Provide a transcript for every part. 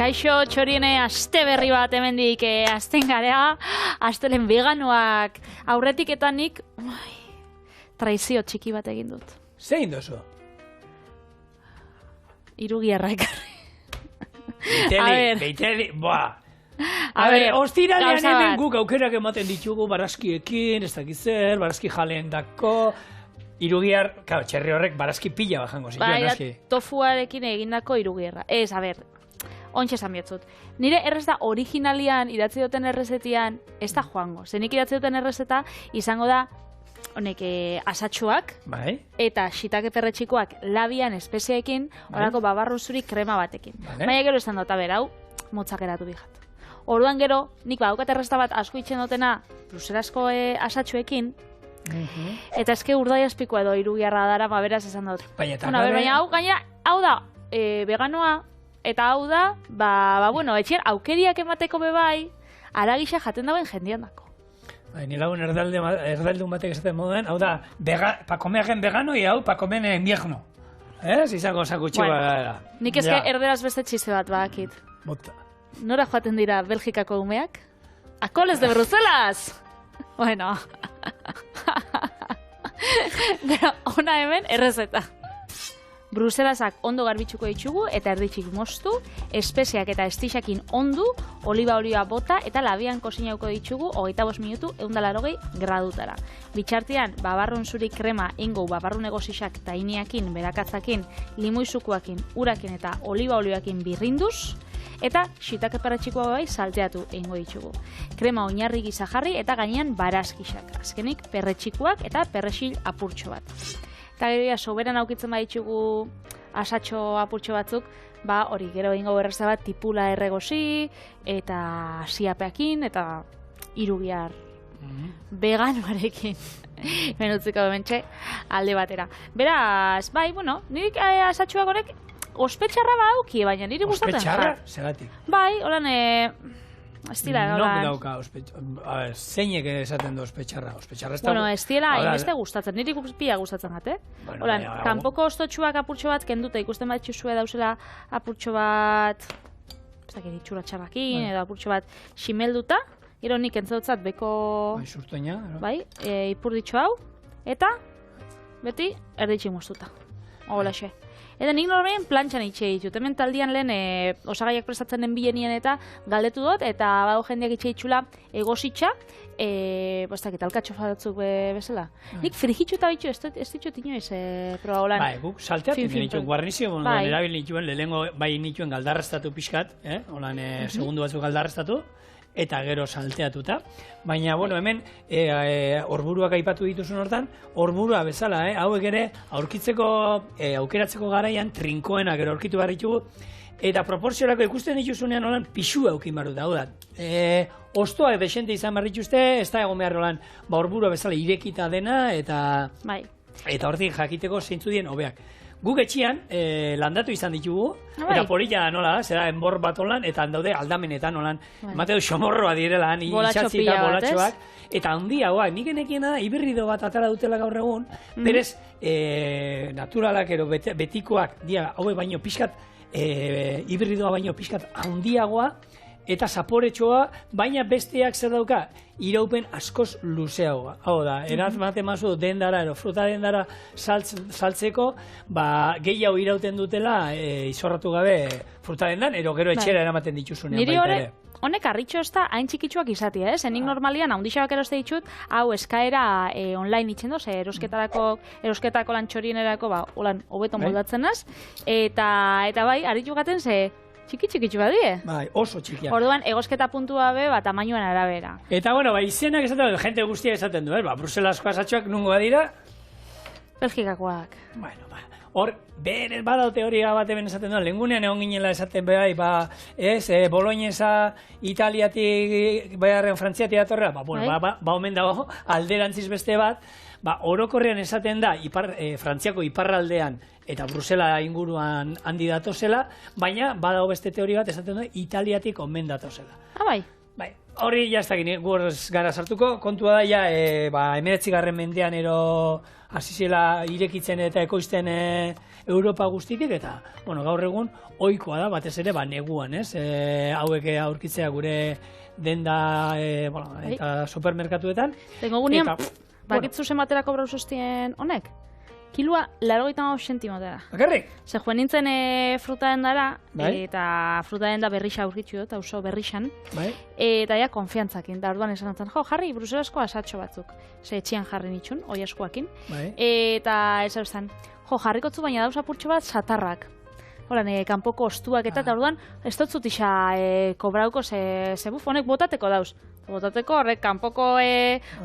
Kaixo, txoriene aste berri bat hemendik azten garea, astelen veganoak aurretik eta nik traizio txiki bat egin dut. Zein dozu? Irugiarra ekarri. Beiteli, A ber, ostiralean hemen guk aukerak ematen ditugu barazkiekin, ez dakit zer, barazki jaleen dako, irugiar, claro, txerri horrek barazki pila bajango zituen, aski. Tofuarekin egindako irugiarra. Ez, a ber, ontsa esan bietzut. Nire errezeta originalian idatzi duten errezetian ez da joango. Zenik idatzi duten errezeta izango da honek asatxoak eta shiitake perretxikoak labian espeziaekin horako babarru zuri krema batekin. Baina gero esan dut, hau, motzak eratu bijat. Orduan gero, nik badaukat errezeta bat asko itxen dutena bruselasko asatxoekin, eta eske urdai azpikoa edo irugiarra dara, beraz esan dut. Baina hau gaina, hau da veganoa, eta hau da, bueno, etxean aukeriak emateko bebai, aragisa jaten dauen jendian dako. Ni lagun erdaldun batek esaten moduan, hau da, pa comer vegano y hau pa comer en invierno. Izango sakutxu gara. Nik eske erderaz beste txiste bat bakit. Nora joaten dira Belgikako umeak? A coles de Bruselas! Bueno. Pero ona hemen errezeta. Bruselasak ondo garbitzuko ditugu eta erditxik moztu, espeziak eta estixakin ondu, oliba olioa bota eta labian kozinauko ditugu 25 minutu 180 gradutara. Bitxartean, babarrun zuri krema ingo babarrun egosixak tainiakin, berakatzakin, limuizukuakin, urakin eta oliba olioakin birrinduz, eta shiitake perretxikoa bai salteatu egingo ditugu. Krema oinarri gisa jarri eta gainean barazkixak. Azkenik perretxikoak eta perrexil apurtxo bat. Eta gero soberan aukitzen baditugu asatxo apurtxo batzuk, hori gero egingo berreza bat tipula erregosi eta siapeakin eta irugiar veganoarekin. Menutziko bementxe alde batera. Beraz, bueno, nirik asatxoak horrek ospetxarra badauki, baina niri gustatzen Ospetxarra? Zeratik? Holan, ez dira, holan... Nok dauka, zeinek esaten du ospetxarra? Bueno, ez dira, hainbeste gustatzen, niri pila gustatzen gat, Holan, kanpoko ostotxuak apurtxo bat kenduta ikusten bat txuzue dauzela apurtxo bat, ez dakit, itxura txarrakin, edo apurtxo bat ximelduta, gero nik entzautzat beko... Surtoina, ipurditxo hau, eta beti erditxik moztuta. Holaxe. Eta nik norbean plantxan itxe ditut. Hemen taldian lehen osagaiak prestatzen den bilenien eta galdetu dut, eta badau jendeak itxe ditxula egositxa, bostak eta alkatxo batzuk bezala. Nik frijitxu eta bitxu ez ditut inoiz proba holan. Guk salteatik nituen guarnizio, erabil nituen, lehenengo bai nituen galdarreztatu pixkat, holan segundu batzuk galdarreztatu, eta gero salteatuta. Baina, bueno, hemen orburuak aipatu dituzun hortan, orburua bezala, hauek ere aurkitzeko, aukeratzeko garaian, trinkoenak ero aurkitu behar ditugu, eta proporziorako ikusten dituzunean holan pixua aukin behar dut, hau da. Ostoak desente izan behar dituzte, ez da egon behar holan, orburua bezala irekita dena, eta hortik jakiteko zeintzu dien hobeak. Guk etxian landatu izan ditugu, eta polilla nola da, zera enbor bat holan, eta handaude aldamenetan holan, emate du xomorroa direla, itxatzi eta bolatxoak, eta handiagoak, nik enekiena da, hibrido bat atara dutela gaur egun, berez, naturalak ero betikoak, hauek baino pixkat, hibridoa baino pixkat handiagoa, eta zaporetxoa, baina besteak zer dauka, iraupen askoz luzeagoa. Hau da, eraz matemazu dendara, fruta dendara saltzeko, gehiago irauten dutela, izorratu gabe fruta dendan, gero etxera eramaten dituzunean baita ere. Honek arritxo ez da hain txikitsuak izatea, Zenik normalian, haundixabak eroste ditut, hau eskaera online itxen doz, erosketako lantxorienerako, holan, hobeto moldatzen az, eta bai, arritxu gaten txiki-txikitsu badie. Bai, oso txikiak. Orduan, egosketa puntua be, tamainoan arabera. Eta, bueno, izenak esaten du, jente guztia esaten du, Bruselasko asatxoak nungo badira? Belgikakoak. Bueno, hor, berez badao teoria bat eben esaten du, lengunean egon ginela esaten behai, Boloñesa, Italiatik, Frantziatik datorrela, omen dago, alderantziz beste bat, orokorrean esaten da, Frantziako iparraldean, eta Brusela inguruan handi datozela, baina badago beste teoria bat esaten du Italiatik omen datozela. Bai. hori jaztakin, gurz gara sartuko, kontua da, ja, 19. mendean hasi zela irekitzen eta ekoizten Europa guztitik, eta, bueno, gaur egun, ohikoa da, batez ere, neguan, ez? Hauek aurkitzea gure denda eta supermerkatuetan. Tengo gunean, bakitzu zenbaterako brauzostien honek? Kilua 85 sentimetara. Bakarrik? Ze joan nintzen fruta dendara, eta fruta denda berrixa aurkitzu dut, oso berrixan, eta ja konfiantzakin, da orduan esan zen, jarri bruselasko asatxo batzuk, ze etxian jarri nitxun, oi askoakin, eta esan zen, jarrikotzu baina dauz apurtxo bat satarrak. Horan, kanpoko ostuak eta orduan, ez dut zutixa kobrauko ze buf, honek botateko dauz. Botateko horrek kanpoko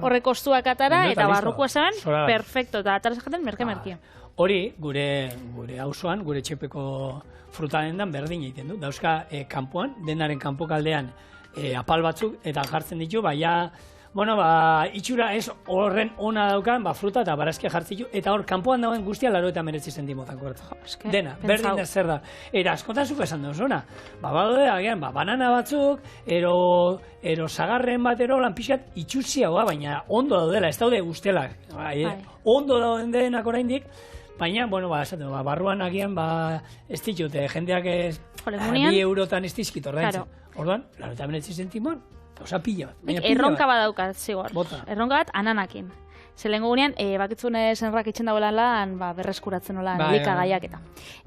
horrek ostuak atara eta barruko esan, perfecto, eta atara zaten merke-merkia. Hori, gure auzoan, gure txepeko fruta dendan berdin egiten du. Dauzka kanpoan, denaren kanpokaldean apal batzuk, eta jartzen ditu, itxura ez horren ona daukan, fruta eta barazkia jartzen ditu, eta hor, kanpoan dagoen guztia 89 zentimotan kortu. Dena, berdin da zer da. Eta askotan zuk esan duzuna. Badaude, agian, banana batzuk, ero sagarren bat lan pixat itxuziagoa, baina ondo daudela, ez daude ustelak. Ondo dauden denak oraindik, baina, barruan agian, ez ditute, jendeak 2 eurotan ez dizkit ordaintzen. Orduan, 89 zentimoan, osa pila bat. Erronka bat daukat, zigor. Erronka bat ananakin. Zelengo gunean, bakitzun zenrak itxen dauelan lan, berreskuratzen olan elikagaiak eta.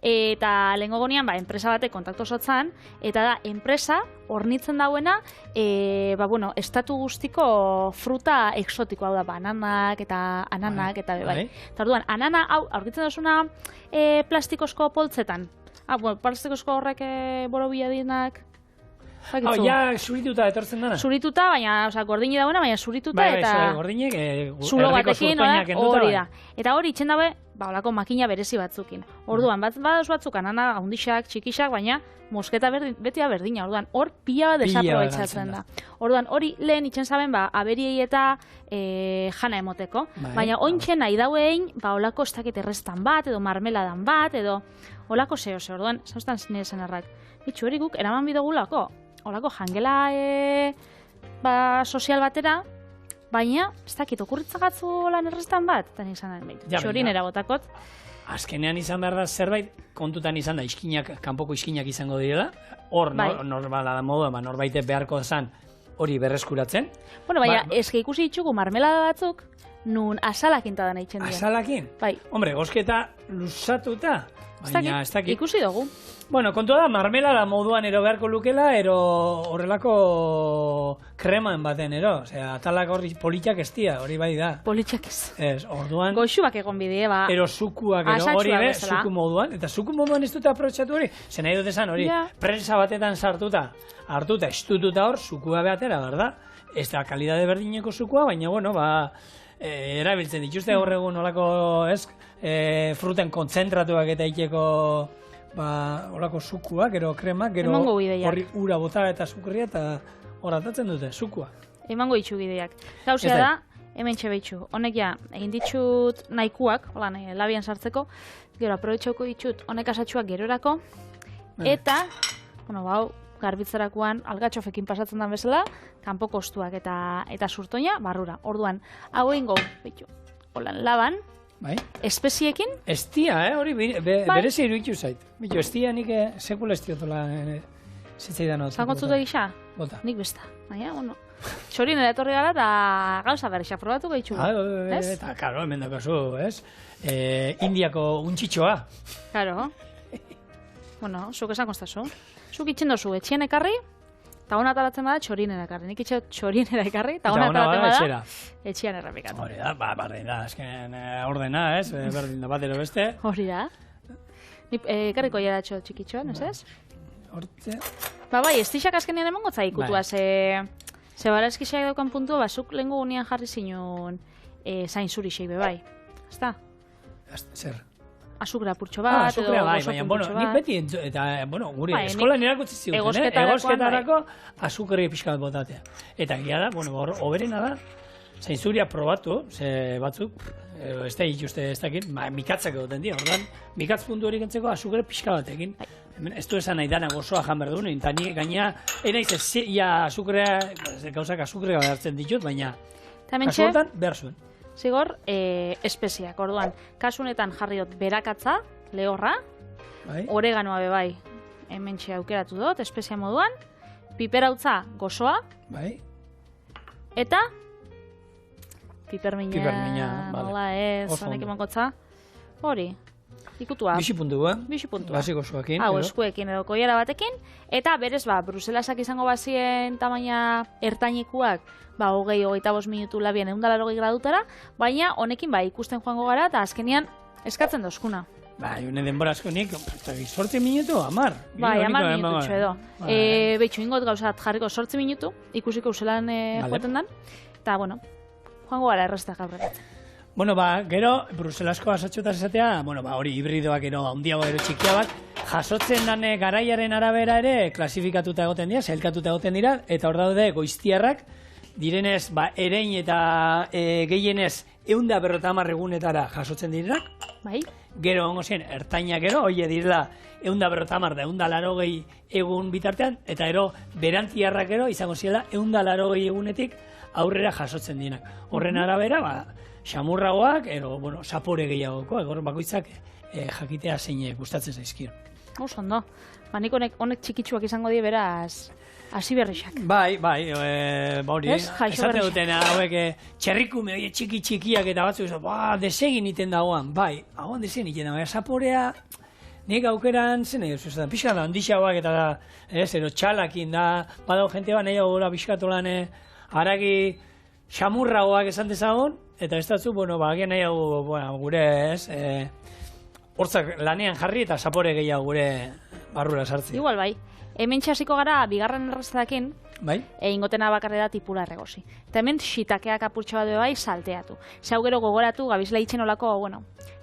Eta lehengo gunean, enpresa batek kontaktu sotzan, eta da, enpresa hornitzen dauena, estatu guztiko fruta exotiko, hau da, bananak eta ananak eta bebai. Eta orduan, anana, hau, aurkitzen duzuna plastikozko poltzetan. Plastikozko horrek borobila dienak, ja, zurituta etortzen dana. Zurituta, baina, gordini dauena, baina zurituta eta... gordinek, zulo batekin, hori da. Eta hori itxen dabe, holako makina berezi batzukin. Orduan, badauz batzuk anana, haundixak, txikixak, baina mosketa betia berdina. Orduan, hor pila bat desaprobeitzatzen da. Orduan, hori lehen itxen zaben, aberiei eta jana emoteko. Baina, ointxen nahi dauein, holako ez dakit errestan bat, edo marmeladan bat, edo holako zehose. Orduan, zauztan nire zenarrak. Bitxu hori guk, eraman bidogulako. Olako jangela sozial batera, baina, ez dakit, okurritzagatzu lan errestan bat, eta izan da, txorin erabotakot. Azkenean izan behar da zerbait, kontutan izan da, kanpoko iskinak izango direla, hor norbala da modu, norbaite beharko zan hori berreskuratzen. Bueno, baina, eske ikusi ditugu marmelada batzuk, nun asalakin tadan eitzen dira. Asalakin? Bai. Hombre, gosketa lusatuta, baina ez dakit. Ikusi dugu. Bueno, kontua da, marmelada moduan beharko lukela, horrelako kreman baten, Osea, atalak hori politxak ez dira, hori bai da. Politxak ez. Ez, orduan... Goxuak egon bidea, ba... Sukuak, hori suku moduan. Eta suku moduan ez dute aprobetxatu hori. Zer nahi dut esan hori, prensa batetan sartuta, hartuta, estututa hor, sukua behatera, berda? Ez da, kalidade berdineko sukua, baina, erabiltzen dituzte horregun olako, fruten kontzentratuak eta iteko... horako sukuak, gero kremak, gero horri ura bota eta sukurria eta horatatzen dute, sukua. Emango ditxu bideak. Gauzea da, hemen txebeitxu. Honek ja, egin ditxut nahikuak, labian sartzeko, gero aprobetxauko ditxut honek asatxuak gerorako, eta, garbitzerakoan algatxofekin pasatzen den bezala, kanpo kostuak eta surtoina barrura. Orduan, hau egingo, holan laban, espeziekin? Estia, hori berezi iruditu zait. Estia nik sekula estiotola zitzaidan hau. Zankotzuta gisa? Bota. Nik besta. Baina, txorin etorri gara eta gauza berrixa probatu gehitxu. Eta, karo, hemen dakazu, ez? Indiako untxitxoa. Karo. Zuk esan konstazu. Zuk itxen dozu, etxien ekarri, eta hona atalatzen bada txorinera ekarri. Nik itxeo txorinera ekarri, eta hona atalatzen bada etxean errepikatu. Hori da, bardin da, azken ordena, ez? Berdin da batero beste. Hori da. Ekarriko jaratxo txikitxoan, ez? Hortze. Estixak azkenean emango zaikutua, ze barazkixak daukan puntu, zuk lehenko gunean jarri zinun zain zuri xeibe, bai. Ezta? Zer? Azukra purtxo bat, edo baina, nik beti, eta, guri, eskolan erakutsi ziuten, egosketarako azukarri pixka bat botatea. Eta gira da, oberena da, zainzuria probatu, ze batzuk, ez da dituzte ez dakit, mikatzak egoten dira, ordan, mikatz puntu hori gentzeko azukarri pixka batekin. Ez du esan nahi dana gozoa jan behar duen, eta ni gaina, enaiz ez azukrea, gauzak azukrea hartzen ditut, baina kasu honetan behar zuen. Zigor, espeziak, orduan, kasu honetan jarriot berakatza, lehorra, oreganoa bebai, hementxe aukeratu dut, espezia moduan, piperautza gozoa, eta pipermina, nola ez, honek emankotza, hori, ikutua. Bixi puntua. Basiko zuakin. Hau, eskuekin edo koiara batekin, eta berez, Bruselasak izango bazien tamaina ertainikuak, 20-25 minutu labien 180 gradutara, baina honekin ikusten joango gara, eta azkenian eskatzen dozkuna. Une denbora askonik, 8 minutu, 10. 10 minututxo edo. Betxu ingot gauzat jarriko 8 minutu, ikusiko uselan joaten dan, eta, bueno, joango gara erreztak aurreratzen. Bueno, gero, Bruselasko asatxotaz esatea, hori hibridoak gero handiago ero txikia bat, jasotzen dan garaiaren arabera ere klasifikatuta egoten dira, sailkatuta egoten dira, eta hor daude goiztiarrak, direnez, erein eta gehienez 150 egunetara jasotzen direnak. Bai. Gero, ongo zen, ertainak gero, hoi direla 150 da 180 egun bitartean, eta gero, berantiarrak gero, izango ziela 180 egunetik aurrera jasotzen direnak. Horren arabera, xamurragoak, sapore gehiagoko, egor bakoitzak jakitea zein gustatzen zaizkio. Oso ondo. Nik honek txikitsuak izango die beraz hasi berrixak. Bai, hori. Esaten duten hauek txerrikume txiki-txikiak eta batzu desegin iten dagoan. Bai, hauan desegin iten dagoan. Zaporea, nik aukeran zen edo zuzetan. Pixkan da, ondixauak eta ero txalakin da, badau jente nahi hau gola pixkatolan haragi xamurragoak esan dezagon, eta ez datzu, agian nahi hau gure hortzak lanean jarri eta zapore gehiago gure barrura sartzi. Igual bai. Hemen txasiko gara, bigarren erraztakin, ingotena bakarrera tipura erregozi. Eta hemen xitakeak apurtxo bat bai salteatu. Zau gero gogoratu, gabizla itxen olako,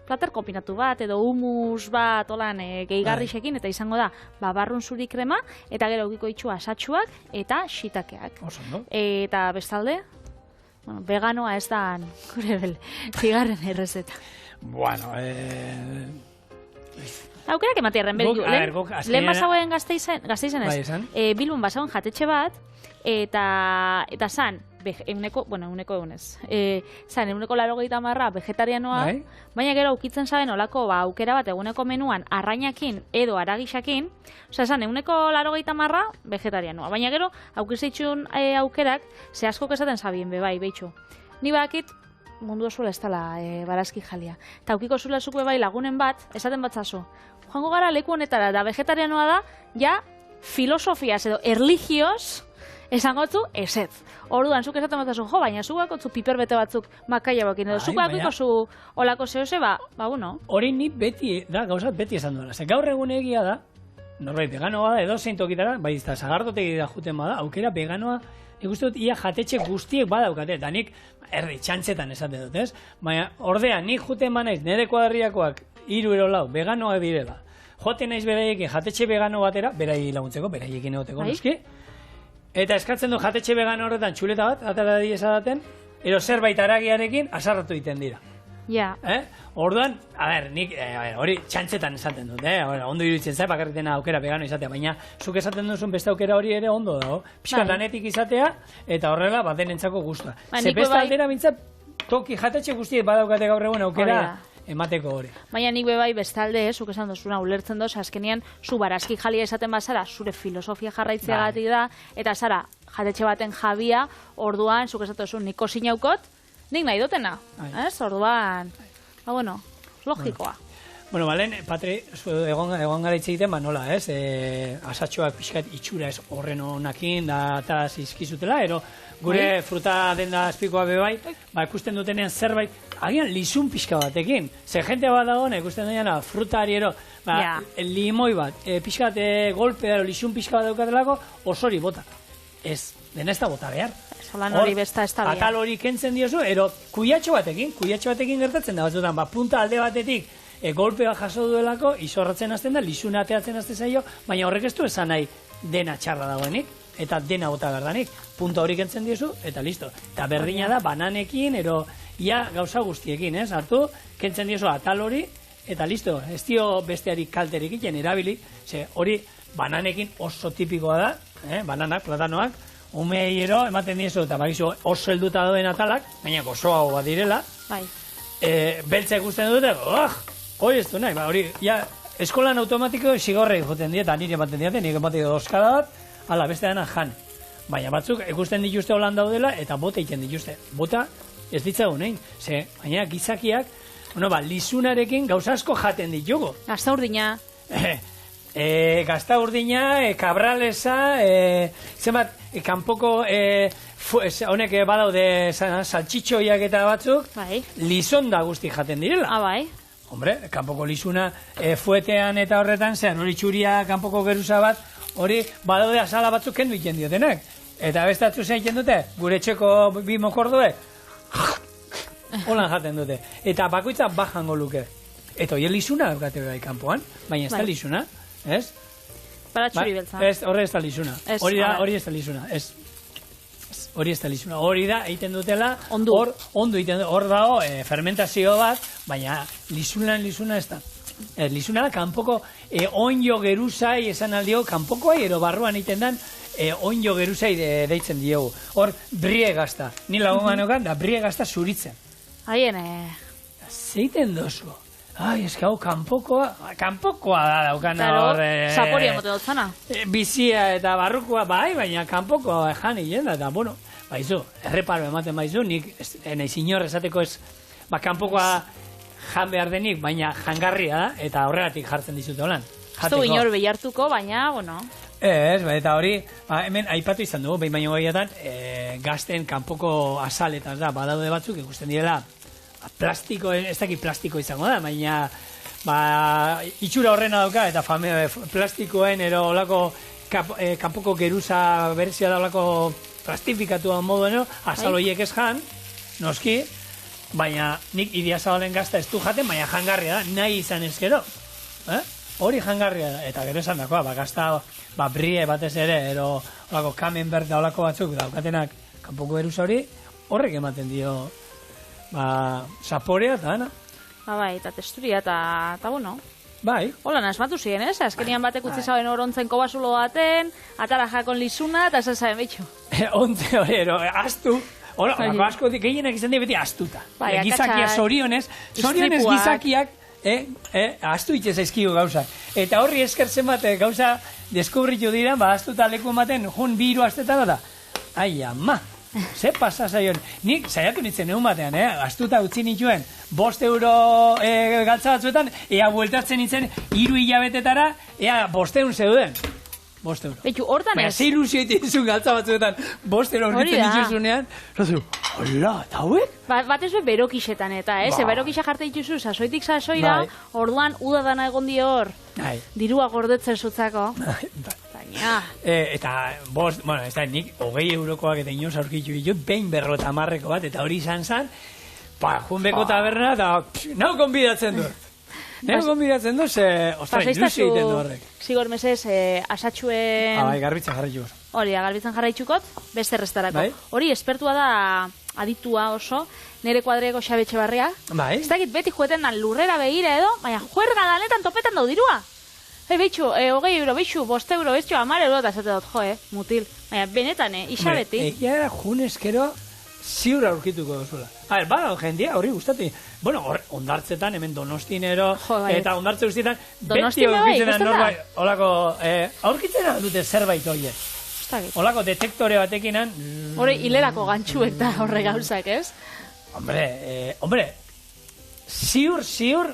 plater kombinatu bat, edo humus bat, olan, gehigarrixekin, eta izango da, barrun zuri krema, eta gero giko itxu asatxuak, eta xitakeak. Eta bestalde, veganoa ez da, gure bigarren errezeta. Aukerak ematearen beritu. Lehen basagoen gazteizen ez. Bilbon basagoen jatetxe bat, eta zan, euneko egunez. Zan, euneko 80 vegetarianoa, baina gero aukitzen zaben olako aukera bat eguneko menuan arrainakin edo aragixakin, zan, euneko 80 vegetarianoa. Baina gero aukizitzun aukerak, ze asko esaten zabien bebai, behitxu. Ni bakit, mundu osola ez dela barazki jalia. Eta aukiko zula zuke bai lagunen bat, esaten batzazu. Joango gara leku honetara, da vegetarianoa da, ja filosofiaz edo erligioz esangotzu ezetz. Orduan, zuk esaten batzazu, baina zugakotzu piper bete batzuk makaia bakin, edo zugakiko zu olako zehose, bueno. Hori ni beti, da, gauzat beti esan duela. Ze gaur egun egia da, norbait veganoa da, edo zein tokitara, bai, ez da, sagardotegi da juten bada, aukera veganoa, nik uste dut, ia jatetxe guztiek badaukate, eta nik erdi txantzetan esaten dut, ez? Baina, ordea, nik juten banaiz, nire kuadriakoak, 3 edo 4, veganoak direla. Joten naiz beraiekin jatetxe vegano batera, berai laguntzeko, beraiekin egoteko noski, eta eskatzen du jatetxe vegano horretan txuleta bat, atara diezadaten, edo zerbait aragiarekin asarratu egiten dira. Ja. Orduan, nik hori txantzetan esaten dut, ondo iruditzen zait, bakarritena aukera vegano izatea, baina zuk esaten duzun beste aukera hori ere ondo dago. Piskat lanetik izatea, eta horrela batenentzako guztua. Ze beste aldera bintzat, toki jatetxe guztiek badaukate gaur egun aukera emateko hori. Baina nik bebai bestalde, zuk esan duzuna, ulertzen doz, azkenean, zu barazki jalia esaten bazara, zure filosofia jarraitzeagatik da, eta zara, jatetxe baten jabia, orduan, zuk esaten duzun, nik kosinaukot, nik nahi dutena, orduan, bueno, logikoa. Bueno, balen, Patri, egon gara hitz egiten, nola, ez? Asatxoak pixkat itxura ez horren honakin, da eta zizkizutela, ero gure fruta denda espikoa bebai, ikusten dutenean zerbait, agian lizun pixka batekin. Ze jente bat dagoen, ikusten dutenean frutari ero, limoi bat, pixkat golpea ero lizun pixka bat daukatelako, osori bota. Ez, dena ez da bota behar. Zolan hori besta ez da behar. Atal hori kentzen diozu, ero kuiatxo batekin gertatzen da, batzutan, punta alde batetik, golpea jaso duelako, izorratzen hasten da, lizuna ateatzen hasten zaio, baina horrek ez du esan nahi dena txarra dagoenik, eta dena bota berdanik. Punta hori kentzen diozu, eta listo. Eta berdina da, bananekin, ero, ia gauza guztiekin, ez? Hartu, kentzen diozu atal hori, eta listo, ez dio besteari kalterik egiten erabili, ze hori bananekin oso tipikoa da, bananak, platanoak, umei ero ematen diezu, eta bakizu oso helduta doen atalak, baina gozoago bat direla, bai. Beltza ikusten dute, hori ez du nahi, hori, ja, eskolan automatiko zigorrei joten dieta, nire ematen diete, nire ematen oskada bat, ala, beste dena jan. Baina batzuk ikusten dituzte holan daudela, eta bota egiten dituzte. Bota ez ditzagun, ze, baina gizakiak, lizunarekin gauza asko jaten ditugu. Gazta urdina. Gazta urdina, kabralesa, zenbat, kanpoko, honek badaude saltxitxoiak eta batzuk, lizonda guzti jaten direla. Bai. Hombre, kanpoko lizuna fuetean eta horretan, zean hori txuria, kanpoko geruza bat, hori badaude azala batzuk kendu iten diotenak. Eta bestatzu zein iten dute, gure txeko bi mokordoek, holan jaten dute. Eta bakoitza bajango luke. Eta hori lizuna daukate bai kanpoan, baina ez da lizuna, ez? Para txuri beltza. Horre ez da lizuna. Hori ez da lizuna, ez. Hori ez da lizuna. Hori da, egiten dutela, ondo egiten dut, hor dago fermentazio bat, baina lizuna ez da. Lizuna da, kanpoko onjo geruzai esan aldio, kanpokoai ero barruan egiten den onjo geruzai deitzen diogu. Hor, briegazta. Ni lagungan okan, da briegazta zuritzen. Haien, zeiten dozu. Ai, ez hau kanpokoa da daukana hor... Zapori emote dut zana. Bizia eta barrukoa, baina kanpokoa jan egin da, eta, bueno, baizu, erreparo ematen baizu, nik, nahiz inor esateko ez, kanpokoa jan behar denik, baina jangarria da, eta horregatik jartzen dizute holan. Ez du inor behiartuko, baina, bueno... Ez, eta hori, hemen aipatu izan dugu, behin baino gehiatan, gazten kanpoko azaletan da, badaude batzuk ikusten direla, plastiko, ez dakit plastiko izango da, baina itxura horrena dauka, eta plastikoen ero olako kanpoko geruza berezia da olako plastifikatu moduen, azaloiek ez jan, noski, baina nik Idiazabalen gazta ez du jaten, baina jangarria da, nahi izan ezkero. Hori jangarria da, eta gero esan dakoa, gazta brie batez ere, ero olako kamen berta olako batzuk daukatenak kanpoko geruza hori, horrek ematen dio zaporea eta dana. Bai, eta testuria eta bueno. Bai. Hola, nasmatu ziren, ez? Azkenian batek utzi zauen horontzen kobasulo baten, atara jakon lizuna, eta esan zaben betxo. Ontze hori, astu. Hola, asko gehienak izan dira beti astuta. Gizakia zorionez gizakiak astu itxe zaizkigu gauzak. Eta horri eskertzen bat gauza deskubritu dira, astuta leku ematen, jun bi hiru astetan da. Ai, ama. Ze pasa zaion, nik saiatu nintzen egun batean, astuta utzi nituen 5 euro galtza batzuetan, ea bueltatzen nintzen 3 hilabetetara, ea 500 zeuden. 5 euro. Betu, hortan ez? Baina, ze ilusio egiten dizun galtza batzuetan, 5 euro aurkitzen dituzunean, hola, eta hauek? Bat ez berokixetan eta, berokisa jarte dituzu, sasoitik sasoira, orduan udadana egon dio hor, dirua gordetzen zutzako. Eta, ez da, nik 20 eurokoak eta inoz aurkitu ditut, behin 50 bat, eta hori izan zen, junbeko taberna, eta nau konbidatzen dut. Nau konbidatzen dut, ilusio egiten du horrek. Zigor mesez, asatxuen... Garbitzen jarraitxuk. Hori, garbitzen jarraitxukot, beste restarako. Hori, espertua da aditua oso, nire kuadreko xabetxe barria. Ez dakit beti jueten lurrera begira edo, baina juerga lanetan topetan dau dirua. Betxu, 20 euro, betxu, 5 euro, betxu, 10 euro, eta zate dut, mutil. Baina, benetan, isa beti. Egia era junezkero ziur aurkituko duzula. Bada, jendia, horri gustati. Bueno, ondartzetan, hemen Donostinero, eta ondartze guztietan, beti aurkitzen da norbait, holako, aurkitzen dute zerbait horiek. Holako detektore batekinan... Hore, hilerako gantxuek da horre gauzak, ez? Hombre, ziur,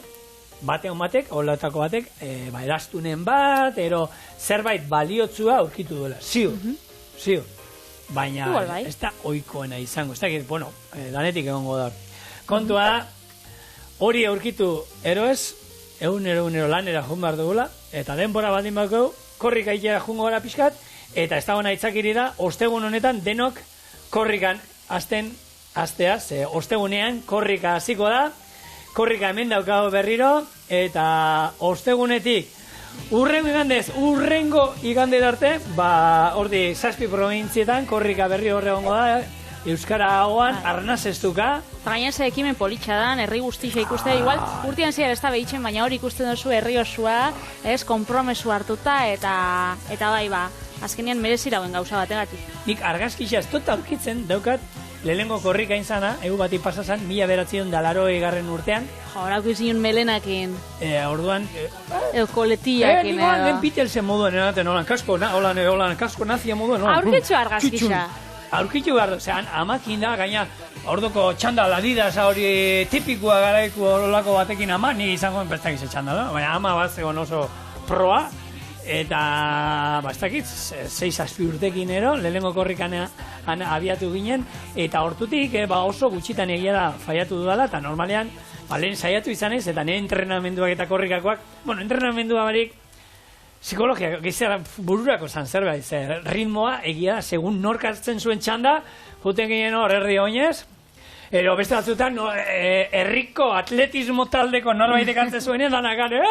batek, holatako batek, eraztunen bat, ero zerbait baliotzua aurkitu duela. Ziur. Baina ez da oikoena izango. Ez da, bueno, danetik egongo da. Kontua da, hori aurkitu eroez, egunero lanera jun behar dugula, eta denbora baldin bakeu, korrika itxera jungo gara pixkat, eta ez da hona itzakiri da, ostegun honetan denok korrikan astea, ze ostegunean korrika hasiko da, korrika hemen daukago berriro, eta ostegunetik urrengo igande arte, ordi 7 provintzietan korrika berri horre gongo da, euskaragoan arnaz ez duka. Gaina ze ekimen politxa dan, herri guztixa ikuste, igual urtean ziar ez da behitzen, baina hori ikusten duzu herri osua, ez, konpromesu hartuta, eta bai ba, azkenean merezirauen gauza bategatik. Nik argazkixa ez dut aurkitzen daukat, lehenengo korrika inzana, egu bati pasazan, 1980 urtean. Jo, horako izin melenakin. Orduan... Koletiakin. Igual, den Beatlesen moduen, holan kasko nazia moduen. Aurkitzu argazkixa. Aurkitzu behar du, zean, amakin da, gaina, orduko txandal adidas hori tipikoa garaiku horolako batekin ama, ni izango bestak izan txandal, baina ama bat zegoen oso proa, eta, bastakit, 6-7 urtekin ero, lehenengo korrikan abiatu ginen, eta hortutik oso gutxitan egia da faiatu dudala, eta normalean, lehen saiatu izan ez, eta nire entrenamenduak eta korrikakoak, bueno, entrenamendua barik, psikologia, gizera bururako zan zerbait, ritmoa, egia da, segun nork hartzen zuen txanda, juten ginen hor erdi oinez, ero beste batzutan, herriko atletismo taldeko norbaitek hartzen zuenean, danak gane,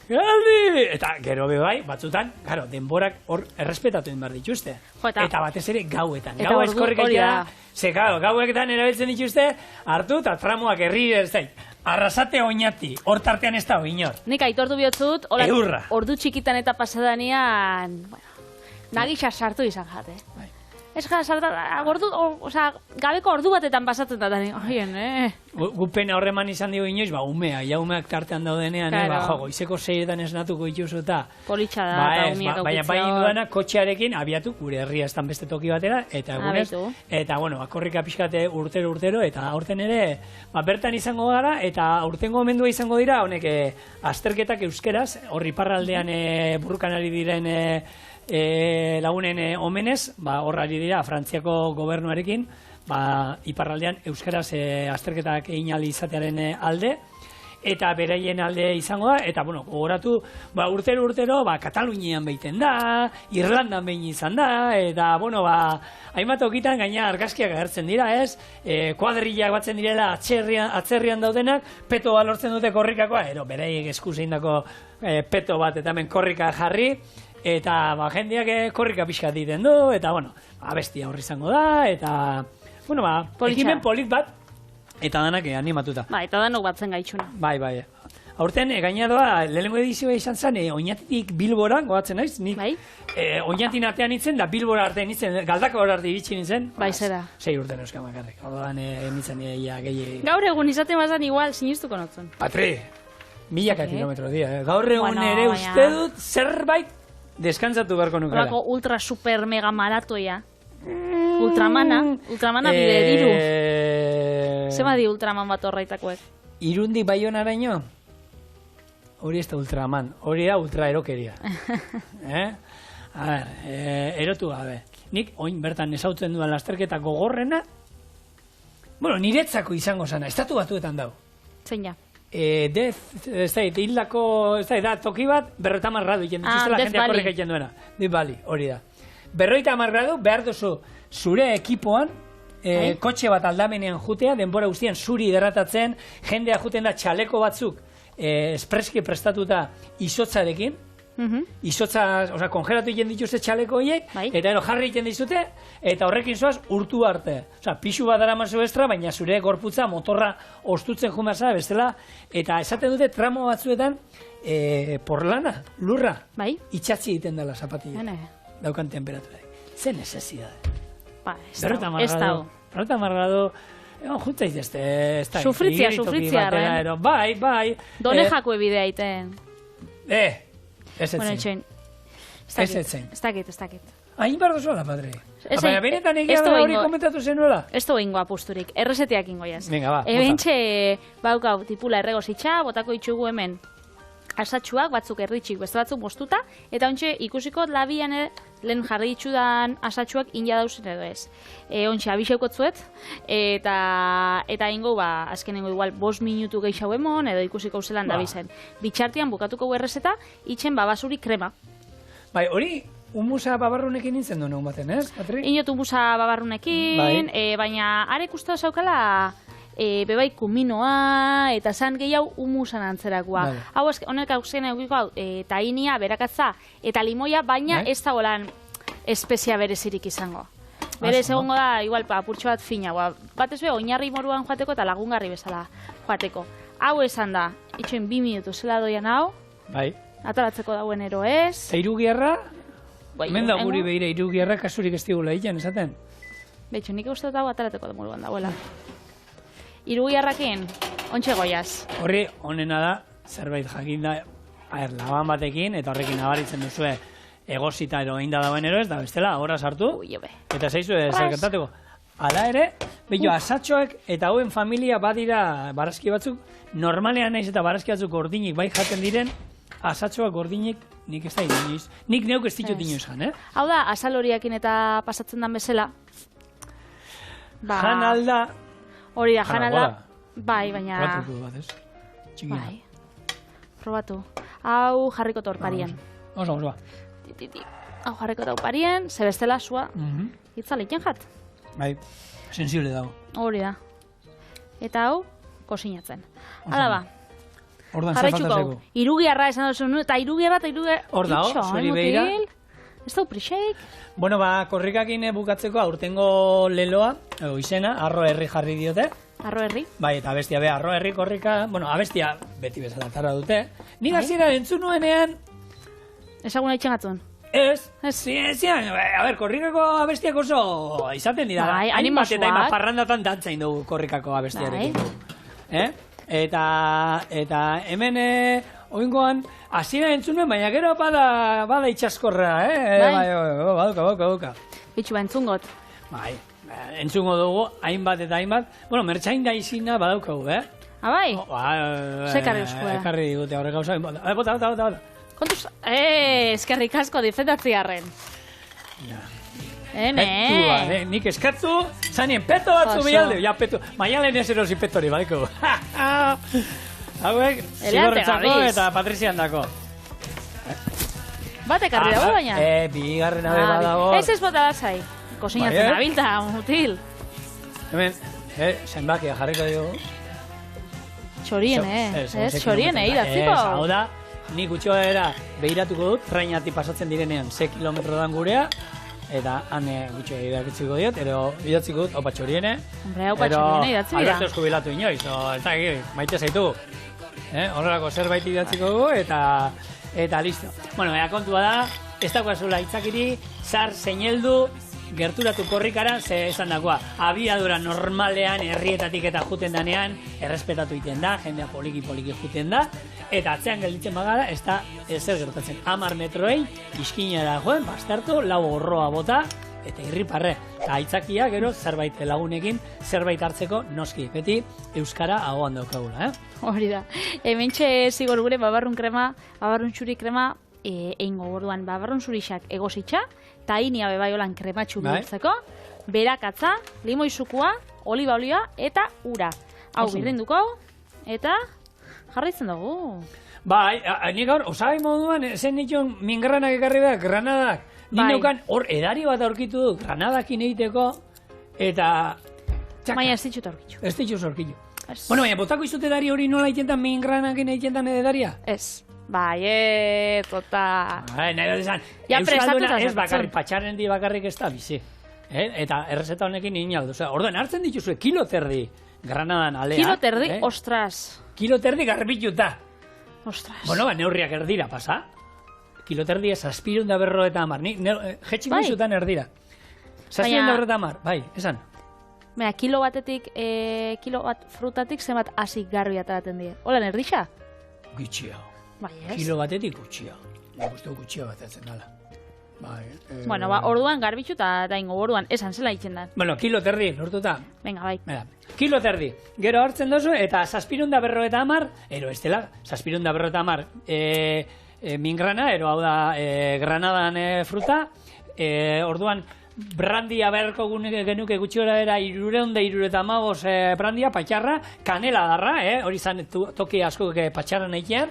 Galdi! Eta gero bai, batzutan, claro, denborak hor errespetatu behar dituzte. Eta batez ere gauetan. Gau eskorrik aitea, gauetan erabiltzen dituzte, hartu eta tramoak herri ez zait. Arrasate oinati, hor tartean ez da oinor. Nik aitortu bihotzut, ordu txikitan eta pasadanean, nagisa sartu izan jate. Ez gabeko ordu batetan pasatzen da, Gupena horreman izan dio inoiz, umea, umeak tartean daudenean, goizeko 6etan esnatuko dituzu eta... Politxa da, eta umeak baina bai induana, kotxearekin abiatu, gure herria estan beste toki batera, eta egunez, eta, korrika pixkate urtero, eta aurten ere, bertan izango gara, eta aurtengo omendua izango dira, honek, azterketak euskeraz, horri parraldean burrukan ari diren lagunen omenez, horrari dira, Frantziako gobernuarekin, iparraldean euskaraz azterketak egin ahal izatearen alde, eta beraien alde izango da, eta, gogoratu, urtero, Katalunian behiten da, Irlandan behin izan da, eta, hainbat okitan gaina argazkiak agertzen dira, ez? Kuadrillak batzen direla atzerrian daudenak, peto balortzen dute korrikakoa, beraiek eskuz egindako peto bat, eta hemen korrika jarri, eta jendeak korrika pixka diten du, eta, abestia horri izango da, eta, ekimen polit bat, eta danak animatuta. Eta danok batzen gaitxuna. Bai. Aurten, gainadoa, lehenengo edizioa izan zen, Oñatitik Bilbora, goatzen naiz, nik Oñatin artean itzen, da Bilbora artean itzen, Galdako artean iritsi nintzen. Bai, zera. 6 urte neuzkan bakarrik, orduan emitzen gehi... Gaur egun izaten bazan igual, sinistuko notzen. Patri, milaka kilometro dira, gaur egun ere uste dut zerbait deskantzatu beharko nukela. Horako ultra super mega maratoia. Ultramana bide diru. Zema di Ultraman bat horreitakoek? Irundik Baionaraino? Hori ez da Ultraman, hori da ultraerokeria. Erotu gabe. Nik oin bertan ezautzen duan lasterketa gogorrena, niretzako izango zana, estatu batuetan dau. Zein ja? Hildako, da toki bat, 50 gradu iken dituzela jendeak horrek egiten duena. Death Valley, hori da. 50 gradu behar duzu zure ekipoan, kotxe bat aldamenean jutea, denbora guztian zuri hidratatzen, jendea juten da txaleko batzuk espreski prestatuta izotzarekin, izotza, kongelatu egiten dituzte txaleko horiek, eta jarri egiten dizute, eta horrekin zoaz urtu arte. Pixu bat dara mazu estra, baina zure gorputza motorra ostutzen jumazara bestela, eta esaten dute tramo batzuetan porlana, lurra, itxatzi egiten dela zapatilla. Daukan temperatura. Ze necesidade. Ez dago. 50 gradu, juntza izazte, sufritzia, bai. Done jako ebidea iten. Ez etzen. Ez dakit. Hain behar dozuela, padre. Baina benetan egia da hori komentatu zenuela? Ez du ingo apusturik, errezeteak ingo jaz. Venga, ba. Ebentxe, baukau, tipula erregozitxa, botako itxugu hemen asatxuak, batzuk erditxik, beste batzuk moztuta, eta ontxe ikusiko labian lehen jarri itxudan asatxuak inja dauzen edo ez. Ontxe abixeuko zuet, eta ingo, azkenengo igual 5 minutu gehiago emon, edo ikusiko zelan dabizen. Bitxartian bukatuko errezeta, itxen babasuri krema. Bai, hori humusa babarrunekin nintzen duen baten, ez, Patri? Inot humusa babarrunekin, baina arek uste daukala bebai kuminoa, eta zan gehiago humusan antzerakoa. Hau, honek auxen egiko, tainia, berakatza, eta limoia, baina ez da holan espezia berezirik izango. Bere egongo da, igual, apurtxo bat fina. Batez be, oinarri moruan joateko eta lagungarri bezala joateko. Hau esan da, itxoin 2 minutu zela doian hau. Bai. Ataratzeko dauen ero ez. Irugierra, hemen da guri behira, irugierra kasurik ez digula egiten, esaten? Betxo, nik uste dut hau ataratzeko moruan dagoela. Irugierrakin, ontxe goiaz. Horri, honena da, zerbait jakinda, laban batekin, eta horrekin nabaritzen duzue, egosita ero egin da dauen ero ez, da bestela, horra sartu, eta zaizu zerkentatuko. Hala ere, bello, asatxoak eta hauen familia badira barazki batzuk, normalean naiz eta barazki batzuk gordinik bai jaten diren, asatxoak gordinik nik ez da inoiz. Nik neuk ez ditut inoiz jan, Hau da, asal horiakin eta pasatzen den bezala. Jan alda. Hori da, jan alda. Bai, baina... Probatuko bat ez? Txikina. Bai. Probatu. Hau jarriko torparien. Oso. Hau jarriko torparien, zebestela sua. Itzaliken jat. Bai, sensible dago. Hori da. Eta hau, kosinatzen. Hala ba. Jarraitzuko. Irugiarra esan duzu, eta irugiarra. Hor da, zuri behira. Ez da uprixeik. Bueno, korrikakin bukatzeko aurtengo leloa, izena, Arro Herri jarri diote. Arro Herri? Bai, eta abestia be, Arro Herri korrika, bueno, abestia beti bezala tara dute. Ni hasiera entzun nuenean... Ezagun haitzen gatzun. Ez, a ber, korrikako abestiak oso izaten dira. Bai, animasuak. Eta hainbat parrandatan dantzain dugu korrikako abestiarekin. Eta hemen oingoan hasiera entzunen, baina gero bada itxaskorra, baduka. Bitxu ba, entzungot. Bai, entzungo dugu, hainbat eta hainbat. Bueno, mertxain da izina badaukagu, Bai? Zekarri euskua. Ekarri digute horrek gauza. Bota. Kontuz, eskerrik asko difendatziarren. Nik eskatzu, zanien peto batzu bialde. Ja, peto, maialen ez erosi petori, badiko. Hauek, zigorretzako eta patrizian dako. Batek arri dago baina? Bigarren abe badago. Ez bota da zai. Kosinatzen abilta, mutil. Hemen, zenbakia jarriko dugu. Txorien, txorien, idatziko. Hau da, nik utxoa era behiratuko dut, trainati pasatzen direnean 6 kilometro dan gurea, eta han gutxoa idatziko diot, ero idatziko dut, opa txoriene. Hombre, opa txoriene idatzi dira. Alberto eskubilatu inoiz, eta maite zaitu. Horrelako zerbait idatziko dugu, eta listo. Bueno, kontua da, ez dagoazula itzakiri, zar zeineldu, gerturatu korrikara, ze esan dagoa, abiadura normalean, herrietatik eta juten danean, errespetatu iten da, jendea poliki juten da, eta atzean gelditzen bagara, ez da ezer gertatzen. 10 metroei, iskinera joen, bastartu, lau horroa bota, eta irriparre. Eta aitzakia, gero, zerbait lagunekin, zerbait hartzeko, noski, beti, euskara ahoan daukagula, Hori da. Hementxe zigor gure babarrun txuri krema, eingo gorduan babarrun zurixak egositxa, eta inia bebai holan krematxu bihurtzeko, berakatza, limoizukua, oliba olioa eta ura. Hau birrinduko, eta jarraitzen dugu. Bai, nik gaur, osagai moduan, zen nituen mingranak ekarri behar, granadak. Nik neukan hor edari bat aurkitu du, granadakin egiteko, eta... Baina ez ditut aurkitu. Ez ditut aurkitu. Bueno, baina botako izut edari hori nola egiten mingranakin egiten edaria? Ez. Bai, tota... Nahi dut esan, euskalduna ez bakarrik, patxaren di bakarrik ez da bizi. Eta errezeta honekin egin aldo. Orduan, hartzen dituzue kilo terdi granadan alea. Kilo terdi, ostras. Kilo terdi garbituta. Ostras. Bueno, neurriak erdira pasa. Kilo terdi ez, 750. Nik jetxiko izutan erdira. 750, bai, esan. Baina, kilo bat frutatik zenbat hasi garbi ataraten die. Hola, erdixa? Gutxia. Bai, ez? Kilo batetik gutxia. Nik uste gutxia batetzen dala. Bueno, orduan garbitxu eta ingo orduan, esan zela itzen da. Bueno, kilo terdi, lortuta. Venga, bai. Kilo terdi. Gero hartzen dozu, eta 750, ero ez dela, 750 mingrana, ero hau da granadan fruta, orduan brandia beharko genuke gutxi gora era 375 brandia, patxarra, kanela darra, hori zan toki asko patxarra nahikean,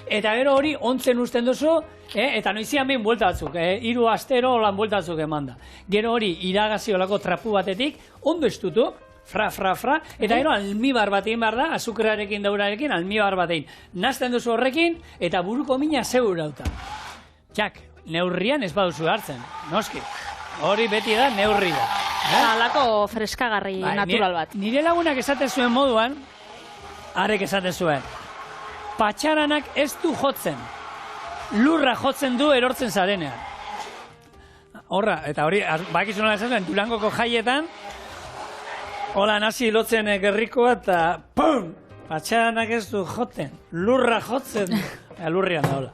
eta gero hori ontzen usten duzu, eta noizian behin buelta batzuk, 3 astero lan buelta batzuk eman da. Gero hori iragaziolako trapu batetik, ondo estutu, fra, eta gero almibar bat egin behar da, azukrarekin daurarekin, almibar bat egin. Nazten duzu horrekin, eta buruko mina zeur dauta. Jak, neurrian ez baduzu hartzen, noski. Hori beti da neurri da. Alako freskagarri natural bat. Nire lagunak esaten zuen moduan, arek esaten zuen, patxaranak ez du jotzen, lurra jotzen du erortzen zarenean. Horra, eta hori, bakizuna esaten, Durangoko jaietan, hola nazi lotzen gerrikoa eta pum! Patxaranak ez du joten, lurra jotzen, lurrian da, hola.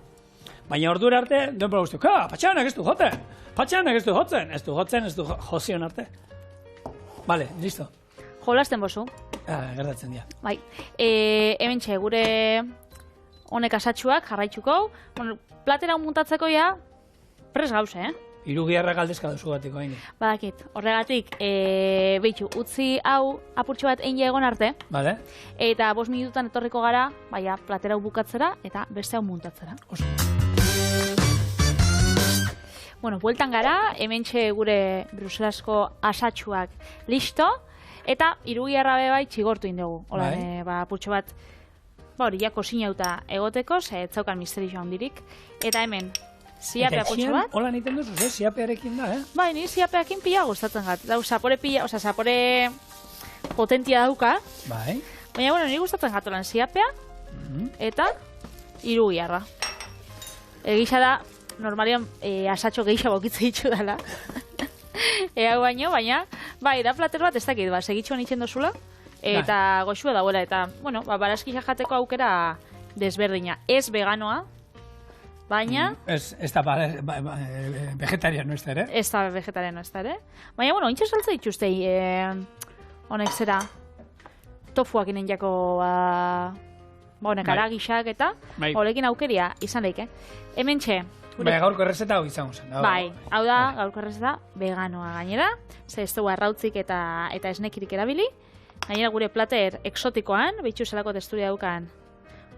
Baina ordura arte, denbora guztu, patxaranak ez du joten, patxaranak ez du jotzen, ez du jozion arte. Vale, listo. Jolasten bozu. Gertatzen dira. Bai, hementxe, gure honek asatxuak jarraitzuko. Bueno, platera muntatzeko ja, pres gauze, Hirugiarrak aldezka duzu batiko hain. Badakit, horregatik, behitxu, utzi hau apurtxo bat egin egon arte. Vale. Eta 5 minututan etorriko gara, baina platera hau bukatzera eta beste hau muntatzera. Oso. Bueno, bueltan gara, hementxe gure bruselasko asatxuak listo, eta hirugiarra bai txigortu indugu. Hola, apurtxo bat, hori, ja kosinauta egoteko, ze ez zaukan misterio handirik. Eta hemen, ziape apurtxo bat. Hola niten duzu, ziapearekin da, Bai, ni ziapeakin pila gustatzen gat. Dau, zapore potentia dauka. Bai. Baina, bueno, ni gustatzen gatolan ziapea, eta hirugiarra. Egisa da, normalian asatxo gehiago bokitze ditu dela. Hau baino, baina, bai, da plater bat ez dakit, segitxuan itxen dozula, eta goxua dauela, eta, bueno, baraskisa jateko aukera desberdina. Ez veganoa, baina... Ez da vegetariano ez da ere? Ez da vegetariano ez da ere. Baina, bueno, intxe saltza dituztei, honek zera, tofuak inen jako, honek aragisak eta, horekin aukeria izan daik, Hemen txe, baina gaurko errezeta hau izango zen. Bai, hau da, gaurko errezeta veganoa gainera, ze ez dugu arrautzik eta esnekirik erabili. Gainera gure plater exotikoan, behitxu zelako testuria daukan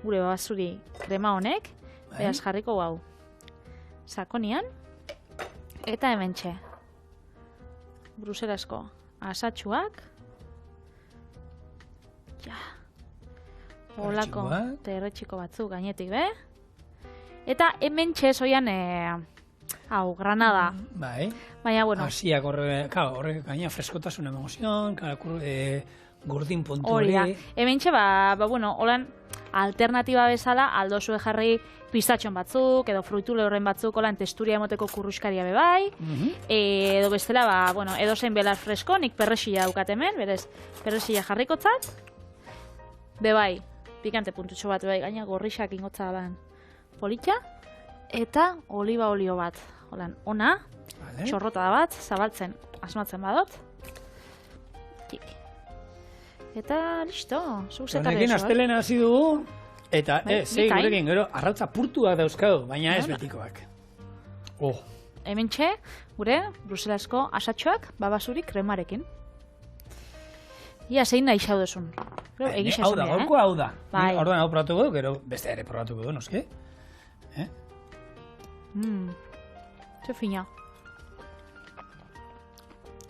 gure babazuri krema honek, beraz jarriko hau sakonian, eta hemen txe, bruselasko asatxuak, holako terretxiko batzuk gainetik, Eta hemen txezoian, hau, granada. Bai. Baina, bueno. Asiak horrek gaina freskotasun emozion, gurdin puntu hori. Hori da. Hemen txe, bueno, holan alternatiba bezala, aldozue jarri pistatxon batzuk, edo fruitule horren batzuk, holan testuria emoteko kurruskaria bebai, edo bestela, bueno, edo zein belar fresko, nik perrexila daukat hemen, berez, perrexila jarrikotzat, bebai, pikante puntutxo bat, bebai, gaina gorrixak ingotza ban. Politxa, eta oliba olio bat. Holan, ona, txorrota bat, zabaltzen, asmatzen badot. Eta, listo, zuzetarri honekin astelena hasi dugu, eta, gurekin, gero, arrautza purtuak dauzkadu, baina ez betikoak. Hemen txe, gure, bruselasko asatxoak, babasurik kremarekin. Ia, zein nahi xau duzun. Hau da, gaurko hau da. Orduan hau probatuko du, gero beste ere probatuko du, noski? Ze fina.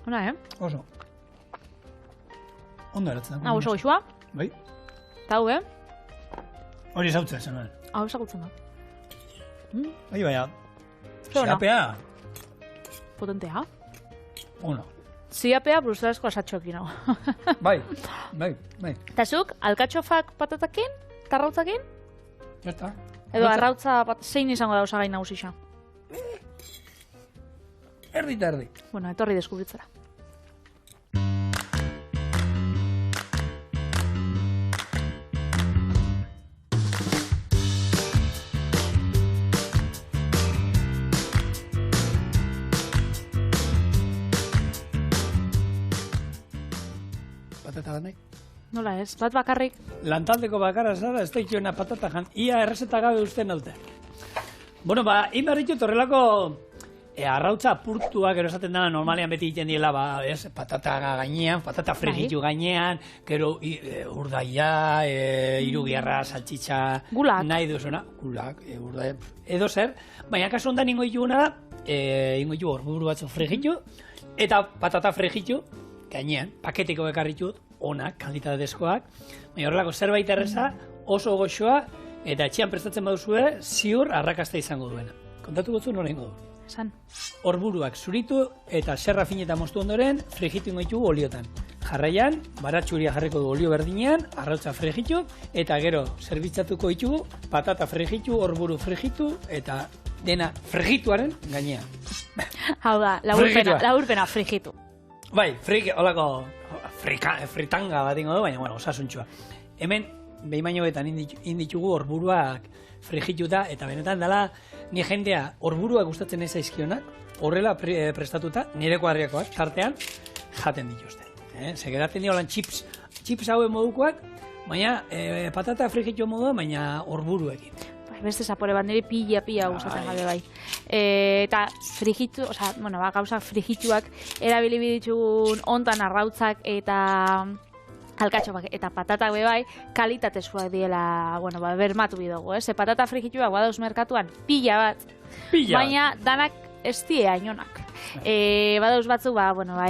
Ona, Oso. Ondo eratzen da. Oso goxua. Bai. Eta hau, Hori esautzea zen, Hau esakutzen da. Baina, ziapea. Potentea. Ona. Ziapea bruselasko asatxoekin, hau. Bai. Eta zuk, alkatxofak patatakin, tarrautzakin? Eta. Edo arrautza zein izango da osagai nagusisa? Erdi eta erdi. Bueno, etorri deskubritzera. Patata nahi? Nola ez, bat bakarrik. Lantaldeko bakarra zara, ez da ituena patata jan. Ia errezeta gabe usten naute. Bueno, inbarritu torrelako arrautza apurtuak, gero esaten dara, normalean beti egiten diela, patata gainean, patata frigitu gainean, gero urdaia, irugiarra, saltxitxa, nahi duzuna, gulak, urdaia, edo zer, baina kasu ondan ingo dituguna da, ingo ditugu horburu batzu frigitu, eta patata frigitu, gainean, paketiko bekarritut, onak, kalitatezkoak, baina horrelako zerbait erreza, oso goxoa, eta etxean prestatzen baduzue, ziur arrakasta izango duena. Kontatu gotzu nola ingo du. esan. Orburuak zuritu eta serra fineta moztu ondoren frijitu ingo ditugu oliotan. Jarraian, baratxuria jarriko du olio berdinean, arrautza frijitu, eta gero zerbitzatuko ditugu patata frijitu, orburu frijitu, eta dena frigituaren gainean. Hau da, laburpena frijitu. Bai, holako fritanga bat ingo du, baina, bueno, osasuntxua. Hemen, behin bainoetan inditugu orburuak frigituta, eta benetan dela, ni jendea orburuak gustatzen ez zaizkionak, horrela prestatuta, nireko harriakoak, tartean, jaten dituzte. Segeratzen dira holan chips hauen modukoak, baina patata frigitu modua, baina orburuekin. Beste zapore bat, nire pila gustatzen gabe bai. Eta frigitu, gauzak frigituak erabili ditugun hontan arrautzak eta alkatxoak eta patatak bai, kalitatezkoak diela, bermatu bidugu, ze patata frigituak badauz merkatuan pila bat, baina danak ez die ainonak. Badauz batzuk,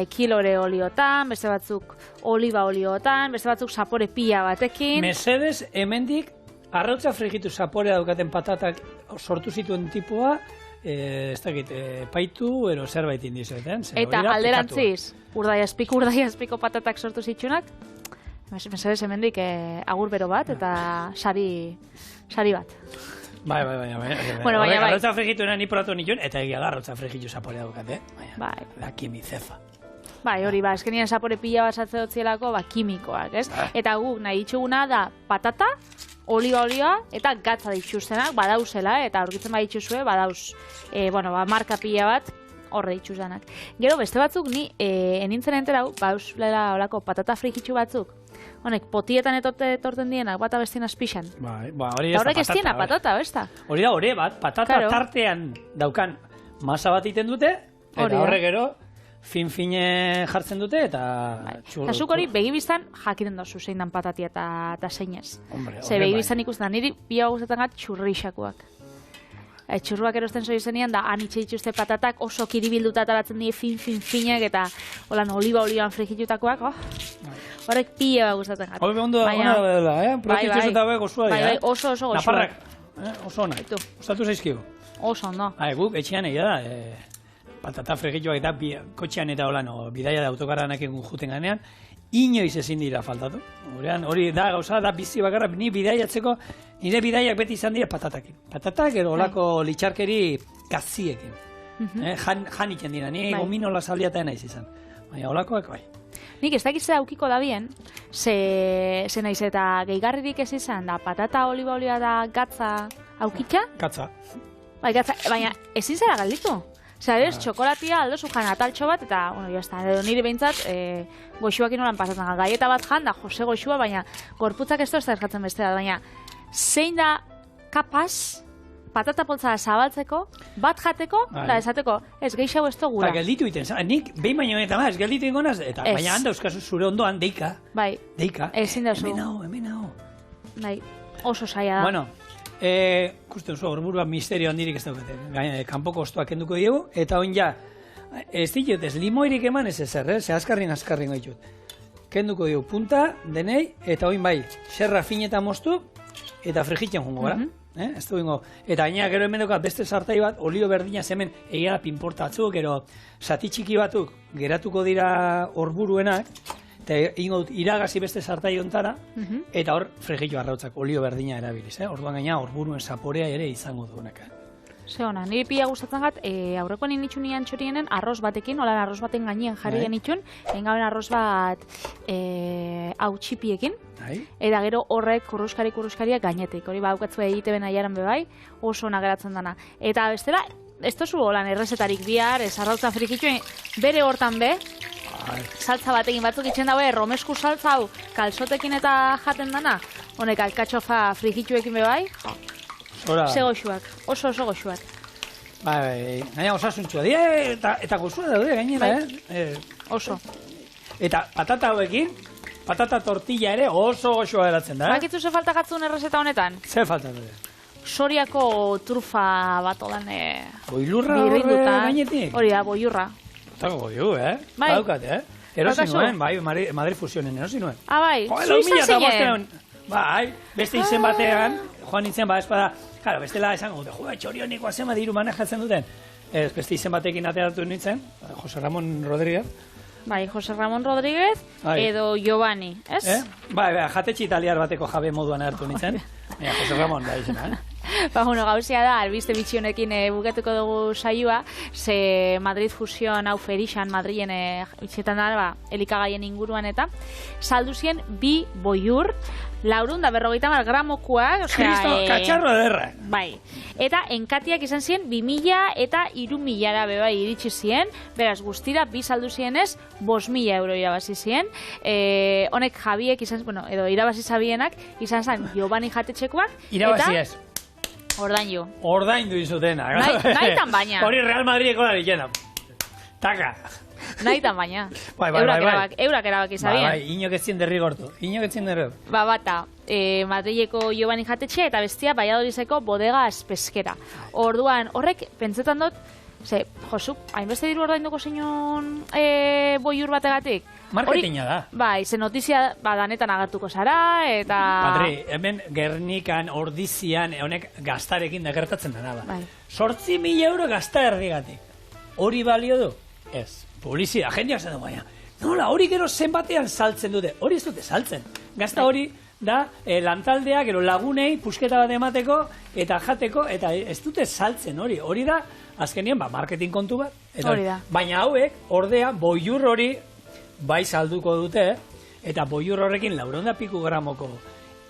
kilore oliotan, beste batzuk oliba oliotan, beste batzuk zapore pila batekin. Mesedes, hemendik, arrautza frigitu zaporea daukaten patatak sortu zituen tipua, ez dakit, paitu, ero zerbait indizeten. Eta alderantziz, urdaiazpiko patatak sortu zitsunak, mesedes hemendik agur bero bat eta sari bat. Bai. Arrautza frigitu ni probatu nituen, eta egia da arrautza frigitu zaporea daukat, Bai. Da kimizefa. Bai, hori, eskenien zapore pila bat zatzeotzielako, kimikoak, ez? Eta guk nahi dituguna da patata, olioa eta gatza dituztenak, badauzela, eta aurkitzen badituzue, badauz, marka pila bat, horre dituzdanak. Gero, beste batzuk, ni enintzen enterau, badauzela olako patata frigitu batzuk, honek, potietan etorten dienak, bata bestien azpixan. Hori ez da patata. Horrek ez diena patata, besta? Hori da, hori bat, patata tartean daukan masa bat iten dute, eta horre gero, fin-fine jartzen dute, eta... Eta zuk hori, begibiztan jakiten dozu zein dan patatia eta zeinez. Ze begibiztan ikusten da, niri pila gustatzen gat txurrixakoak. Txurruak erosten zoi zenean, da anitxe dituzte patatak oso kiribilduta ataratzen die fin-finak, eta oliba olioan frigitutakoak, horrek pila gustatzen gat. Hori behondo ona dela, protituz eta beha gozua dira. Bai, oso gozuak. Naparrak, oso ona. Gustatu zaizkigu. Oso ondo. Guk, etxean egia da, patata fregituak eta kotxean eta bidaia da autokarranak egun juten ganean, inoiz ezin dira faltatu. Hori da gauza, da bizi bakarra, ni bidaiatzeko, nire bidaiak beti izan dira patatakin. Patatak edo olako litxarkeri gaziekin. Jan iken dira, ni gominola saldiata naiz izan. Baina olakoak bai. Nik ez dakitzea aukiko da bien, ze naiz eta gehigarririk ez izan, da patata, oliba olioa da gatza aukitza? Gatza. Bai, gatza, baina ezin zera galditu. Zer, txokolatia aldo jan ataltxo bat, eta, nire behintzat, goxuak inolan pasatzen. Gaieta bat jan da, Jose goxua, baina gorputzak ez da erkatzen bestera. Baina, zein da kapaz, patata poltza zabaltzeko, bat jateko, eta esateko, ez geixau ez gura. Gelditu iten, nik behin baino eta ez gelditu ingonaz, eta baina handa euskazu zure ondoan deika. Bai, ezin da zu. Hemen hau. Bai, oso zaila da. Bueno, ikusten zu, orburua misterio handirik ez daukate. Kanpoko ostoak kenduko diegu, eta oin ja, ez ditut, ez limoirik eman ez ezer, ze azkarrin gaitut. Kenduko diegu punta, denei, eta oin bai, serra fineta moztu, eta frigitzen jongo gara. Ez du bingo. Eta gaina gero hemen dokat beste sartai bat, olio berdina hemen egia pinportatzuk, gero zati txiki batuk geratuko dira orburuenak, eta ingo iragazi beste sartai ontara, eta hor frigitu arrautzak olio berdina erabiliz. Orduan gaina orburuen zaporea ere izango duenak. Ze hona, niri pila gustatzen gat, aurrekoan initxun nian txorienen arroz batekin, holan arroz baten gainean jarri genitxun, engaben arroz bat hau txipiekin, eta gero horrek kurruskariak gainetik, hori baukatzu egiteben aiaran bebai, oso ona geratzen dana. Eta bestela, ez tozu holan errezetarik bihar, ez arrautza frikitxuen, bere hortan be, saltza batekin batzuk itxen daue, romesku saltza hau, kalsotekin eta jaten dana, honek alkatxofa frikitxuekin bebai, ze goxuak, oso goxuak. Bai, gaina osasuntxua dira, eta gozua daude gainera, Oso. Eta patata hauekin, patata tortilla ere oso goxua geratzen da. Bakitzu ze falta gatzun errezeta honetan? Ze falta dure? Soriako trufa bat olan boilurra horre gainetik? Hori da, boilurra. Eta goiu, Daukat, Erosi nuen, bai, Madrid Fusionen erosi nuen. Bai, zuizan zinen? Bai, beste izen batean, joan nintzen, espada, claro, bestela esango dute, txorionikoa zema diru manejatzen duten. Ez, beste izen batekin ateratu nintzen, Jose Ramon Rodríguez. Bai, Jose Ramon Rodríguez edo Giovanni, ez? Bai, jatetxe italiar bateko jabe moduan hartu nintzen. Jose Ramon da izena, Bueno, gauzea da, albiste bitxionekin bukatuko dugu saioa, ze Madrid Fusion hau Ferixan, Madrilen itxetan da, elikagaien inguruan eta, saldu zien 2 boiur, 450 gramokoak, Kristo, katxarro derra. Bai, eta enkatiak izan ziren 2000 eta 3000 beba iritsi ziren, beraz guztira, 2 saldu zienez, 5.000 euro irabazi ziren, honek jabiek izan, bueno, edo irabazi zabienak, izan zen Giovanni jatetxekoak, irabazi ez. Ordaindu. Ordaindu izutena. Nahitan baina. Hori Real Madrideko da dikena. Taka. Nahitan baina. Eurak erabaki zabien. Bai, inok etzien derrigortu. Bata, Madrileko Giovanni jatetxe eta bestia Valladolideko Bodega Espeskera. Orduan, horrek, pentsetan dut, ze, Josu, hainbeste diru ordainduko zeinon boiur bategatik? Marketinga da. Bai, ze notizia danetan agertuko zara, eta... Patri, hemen Gernikan, Ordizian, honek gaztarekin da gertatzen dena da. Bai. 8.000 euro gazta erdigatik. Hori balio du? Ez. Publizia, jendeak zen du baina. Nola, hori gero zenbatean saltzen dute. Hori ez dute saltzen. Gazta hori da lantaldeak, gero lagunei, pusketa bat emateko, eta jateko, eta ez dute saltzen hori. Hori da, azkenien, marketing kontu bat. Hori da. Baina hauek, ordea, boiur hori bai salduko dute, eta boiur horrekin 400 piku gramoko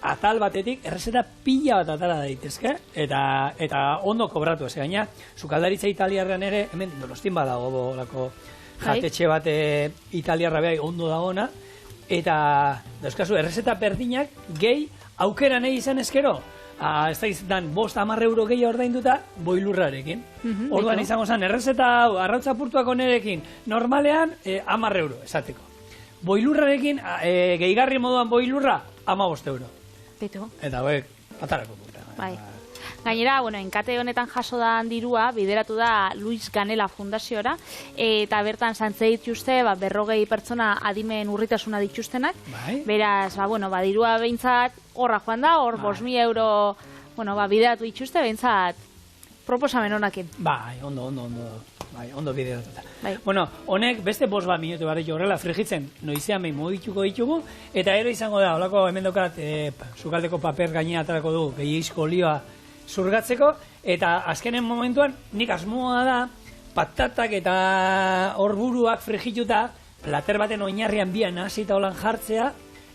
atal batetik errezeta pila bat atala daitezke, eta ondo kobratu ez gaina. Sukaldaritza italiarrean ere, hemen Donostin badago bolako jatetxe bat italiarra behai ondo dagona, eta dauzkazu errezeta berdinak gehi aukera nahi izan ezkero, ez da izan 5-10 euro gehi ordainduta boilurrarekin. Orduan izango zen, errezeta hau, arrautza purtuako nerekin, normalean 10 euro, esateko. Boilurrarekin, gehigarri moduan boilurra, 15 euro. Bitu. Eta hauek, atarako puta. Bai. Gainera, enkate honetan jaso da dirua, bideratu da Luis Ganela Fundaziora, eta bertan santze dituzte, 40 pertsona adimen urritasuna dituztenak. Beraz, dirua behintzat horra joan da, hor 5.000 euro, bideratu dituzte, behintzat proposamen honakin. Bai, ondo bideratuta. Bueno, honek beste 5 minutu barri horrela frigitzen noizean behin mogituko ditugu, eta ere izango da, holako hemen dokat, sukaldeko paper gainea atarako du, gehiagizko olioa zurgatzeko, eta azkenen momentuan nik asmoa da patatak eta horburuak frigituta plater baten oinarrian bian hasita holan jartzea,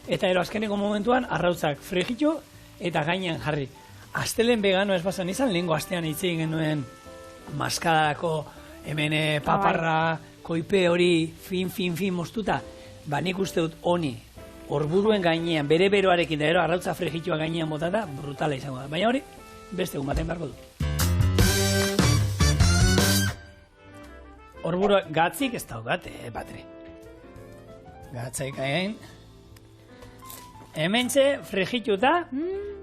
eta ero azkeneko momentuan arrautzak frigitu eta gainean jarri. Astelen vegano ez basan izan, lehengo astean hitzein genuen maskadako hemen paparra, koipe hori fin moztuta, nik uste dut honi horburuen gainean, bere beroarekin da ero arrautza frigitua gainean botata, brutala izango da. Baina hori, beste egun baten beharko du. Horburu gatzik ez daukat, Patri. Gatzaik hain. Hemen txe frigituta,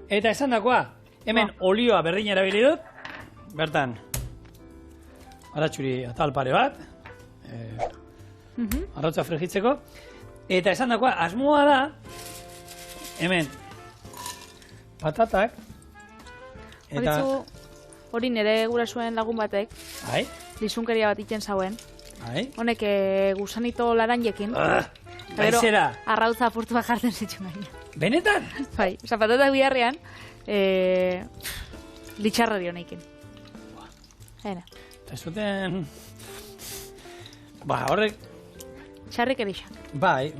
eta esan dakoa, hemen olioa berdin erabili dut, bertan, aratxuri atal pare bat, arrautza frigitzeko, eta esan dakoa, asmoa da, hemen, patatak, eta... Hori nire gurasuen lagun batek, lizunkeria bat iten zauen, honek gusanito laranjekin, baizera, arrautza apurtua jartzen zituen gaina. Benetan? Bai, patatak biharrean, litxarrari honekin. Eta zuten... horrek... Txarrik erixak. Bai.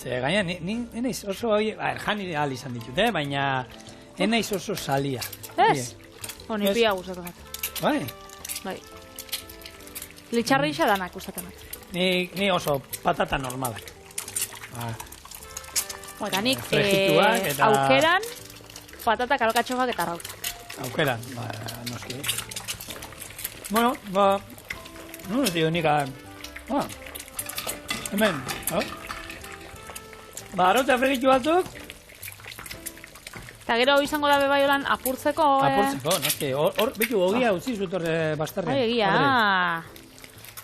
Gaina, eneiz oso... Jani ahal izan ditut, baina... Eneiz oso salia. Ez? Honi pia gustatu bat. Bai. Litxarri isa danak gustatzen bat. Ni oso patata normalak. Eta nik aukeran patatak alkatxofak eta arrautzak. Aukeran, noski. Bueno, no digo nik hemen, arrautza frigitu batzuk. Eta gero izango da bebaiolan apurtzeko. Apurtzeko, noski. Hor, bitu, ogia utzi zutorre bastarrean. Egia.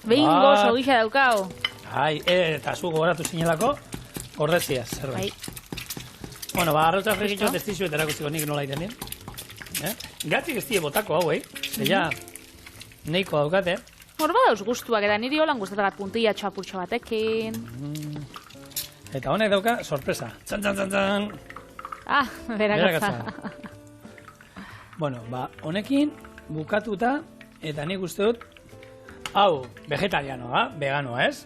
Behin gozo gisa daukau. Eta zu gogoratu zinelako, horreziaz, zerbait. Bueno, arrautza frigitu ez dizuet erakustiko nik nola iten dien. Gatzik ez die botako hau, zeia neiko daukate. Hor badauz gustuak, eta niri holan gustatak puntillatxo apurtxo batekin. Eta honek dauka sorpresa. Txan, txan, txan, txan. Ah, berakatza. Bueno, honekin bukatuta, eta nik uste dut, hau, vegetarianoa, veganoa, ez?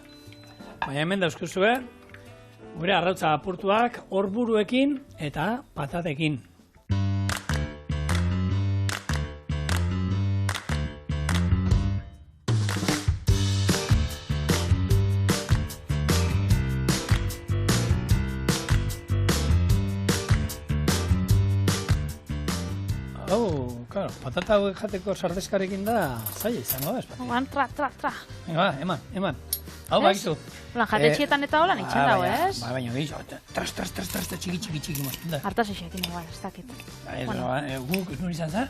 Baina hemen dauzkuzue, gure arrautza apurtuak horburuekin eta patatekin. Claro, patata hauek jateko sardeskarekin da zaila izango da, espati. Oan, tra. Eman. Hau bakizu. Hola, jatetxietan eta holan itxen dago, ez? Baina gehiago, tras, txiki mozten da. Hartaz esekin igual, ez dakit. Guk, nun izan zen,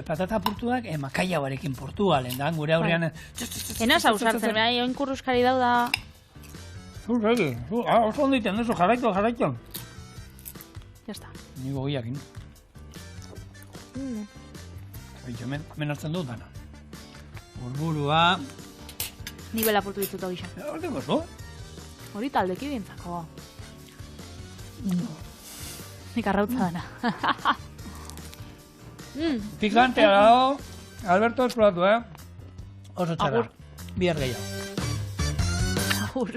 patata apurtuak makaiagoarekin Portugalen da, gure aurrean... Enaz hau sartzen, beha, join kurruskari dauda... Oso ondo iten duzu, jarraito. Ya está. Nigo giakin. Baito, hemen hartzen dut dana. Urburua... Ni bela apurtu ditut hau isa. Horteko zo? Hori taldeki bintzako. Nik arrautza dana. Pikantea dago. Alberto, esplatu, Oso txarra. Bihar gehiago. Agur.